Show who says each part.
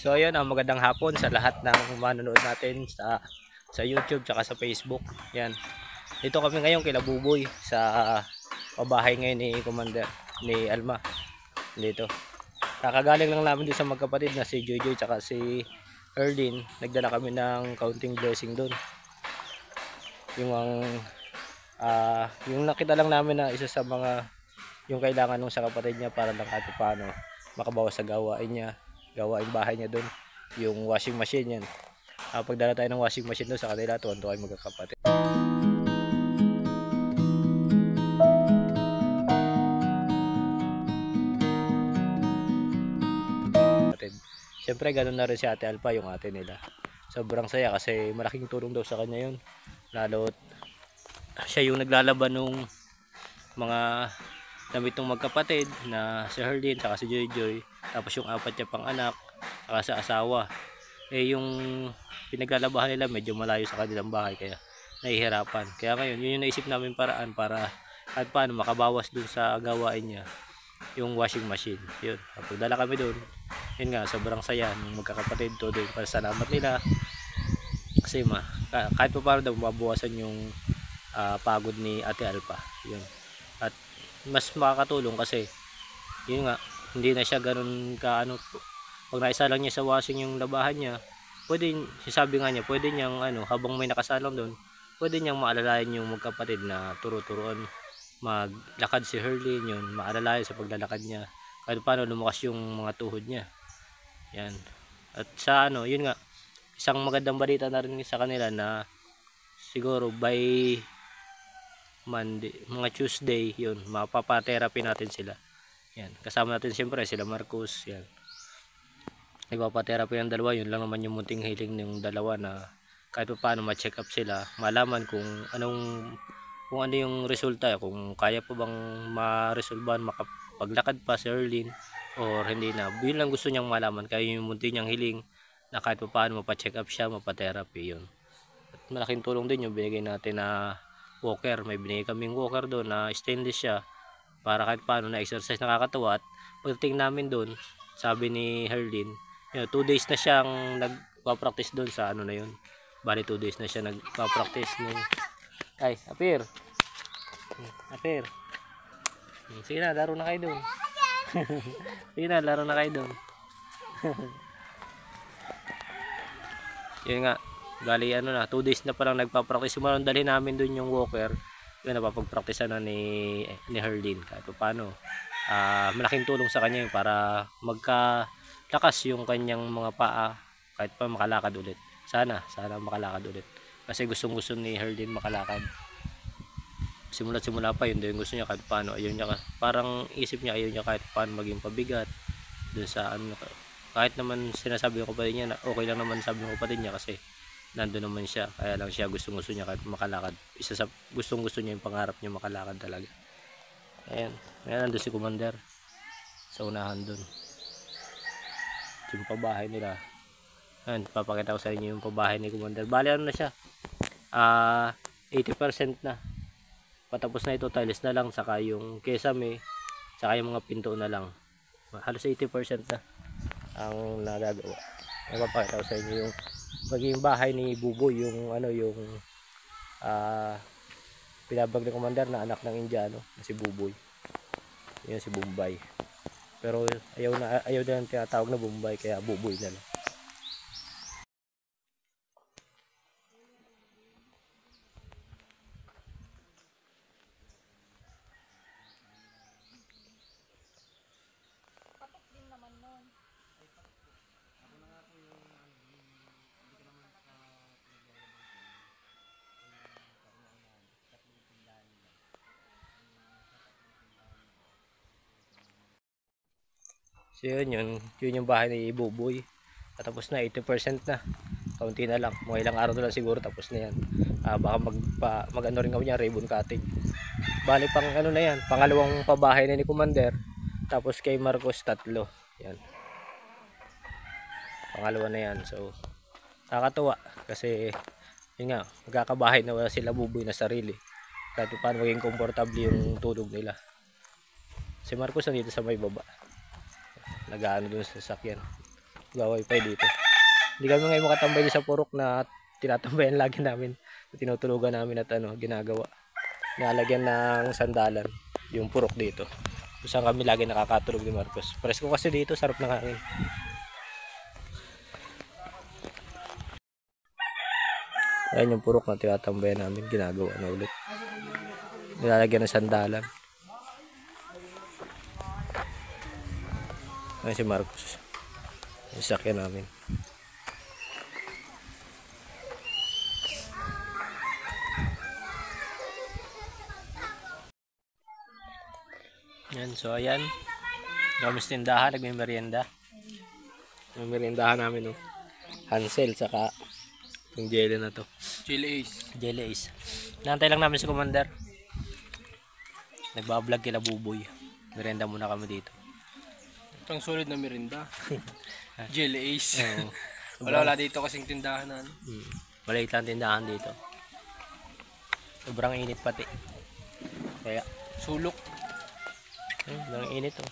Speaker 1: So ayun, magandang hapon sa lahat ng manonood natin sa YouTube tsaka sa Facebook. Yan. Dito kami ngayon kila Buboy sa pabahay ngayon ni Commander ni Alma. Dito. Kakagaling lang namin doon sa magkapatid na si Joy tsaka si Erlin. Nagdala kami ng counting blessing doon. Yung nakita lang namin na isa sa mga yung kailangan nung sa kapatid niya para lang kahit paano makabawas sa gawain bahay niya doon, yung washing machine yan. Pagdala tayo ng washing machine doon sa kanila, tuwan-tuwa yung magkakapatid. Siyempre ganun na rin si Ate Alpa, yung ate nila. Sobrang saya kasi malaking tulong daw sa kanya yun. Lalo't siya yung naglalaban nung mga damit ng magkapatid na si Herlin saka si Joy. Tapos yung apat niya pang anak saka sa asawa. Yung pinaglalabahan nila medyo malayo sa kanilang bahay kaya nahihirapan. Kaya ngayon yun yung naisip namin paraan para at paano makabawas dun sa gawain niya, yung washing machine. Yun, pagdala kami dun, yun nga, sobrang saya ng magkakapatid to doon para salamat nila. Kasi kahit pa paano daw mabawasan yung pagod ni Ate Alpa. Yun. At mas makakatulong kasi yun nga, hindi na siya ganun ka pag naisa lang niya sa washing yung labahan niya, pwede, sabi nga niya, pwede niyang habang may nakasalang doon, pwede niyang maalalayan yung magkapatid na turo-turuan maglakad si Herlin, yun, maalalayan sa paglalakad niya kahit paano lumakas yung mga tuhod niya. Yan. At sa yun nga, isang magandang balita na rin sa kanila na siguro by Monday, mga Tuesday, yun, mapapa-therapy natin sila. Yan, kasama natin siyempre sila Marcos, yan. Nagpapa-therapy ng dalawa, yun lang naman yung munting hiling ng dalawa na kahit pa paano ma-check up sila, malaman kung ano yung resulta, kung kaya pa bang ma-resolvean, makapaglakad pa si Erlin or hindi na. Yun lang gusto niyang malaman, kaya yung munting niyang hiling na kahit pa paano mapa-check up siya, mapa-therapy, yun. At malaking tulong din yung binigay natin na walker. May binigay kaming walker doon na stainless siya para kahit paano na exercise, nakakatawa. At pagdating namin doon, sabi ni Herlin, 2 days na siyang nagpa-practice doon sa na yun. Bali 2 days na siya nagpa-practice ng Apir. Sige na, laro na kayo doon. Sige na, laro na kayo doon. Yun nga, bali 2 days na palang nagpa-practice. Sumarang dalhin namin doon yung walker. Yun, napapag-practice ni Herlin kahit paano. Malaking tulong sa kanya yun para magkalakas yung kanyang mga paa kahit pa makalakad ulit. Sana makalakad ulit. Kasi gustong-gusto ni Herlin makalakad. Simula pa yun din gusto niya kahit paano. Ayaw niya, parang isip niya ayaw niya kahit paano maging pabigat dun sa kahit naman sinasabi ko pa din niya na okay lang naman, sabi ko pa din niya kasi nandun naman siya, kaya lang siya gustong-gusto niya kahit makalakad. Isa sa gustong-gusto niya yung pangarap niya makalakad talaga. Ayan, nandun si Commander sa unahan dun. Yung pabahay nila. Ayan, papakita ko sa inyo yung pabahay ni Commander. Bali na siya, 80% na. Patapos na ito, tiles na lang, saka yung kesame, saka yung mga pinto na lang. Halos 80% na ang nagagawa. Papakita ko sa inyo yung maging bahay ni Buboy, yung pinabag ni Commander na anak ng Indiano na si Buboy. Yun si Bombay. Pero ayaw na ang tinatawag na Bombay, kaya Buboy na lang. So yun yung bahay ni Buboy. Tapos na, 80% na. Kaunti na lang. Mga ilang araw na lang siguro tapos na yan. Baka mag rin kami niya, ribbon cutting. Bali pang na yan, pangalawang pabahay na ni Commander. Tapos kay Marcos 3. Yan. Pangalawa na yan. So nakakatuwa kasi yun nga, magkakabahay na wala sila Buboy na sarili. Kahit paano maging komportable yung tulog nila. Si Marcos nandito sa may baba, nag-aano dun sa sasakyan. Wifi dito. Hindi kami ngayon makatambay dito sa purok na tinatambayan lagi namin. Tinutulugan namin at ginagawa. Nalagyan ng sandalan yung purok dito. Kung saan kami lagi nakakatulog ni Marcos. Presko kasi dito, sarap ng hangin. Ayan yung purok na tinatambayan namin, ginagawa na ulit. Nilalagyan ng sandalan. Ayan si Marcos. Yung sakyan namin. Ayan, so ayan. Kami sa tindahan, nagmimerienda. Yung meriendahan namin, oh. Hansel, saka yung jelly na to.
Speaker 2: Jelly Ace.
Speaker 1: Jelly Ace. Nantay lang namin si Commander. Nagbablog kila Buboy. Merienda muna kami dito.
Speaker 2: Ang solid na merinda. Jelly Ace.
Speaker 1: Wala
Speaker 2: dito kasing tindahan na.
Speaker 1: Maliit lang tindahan dito. Sobrang init pati. Kaya
Speaker 2: Sulok.
Speaker 1: sobrang init, oh.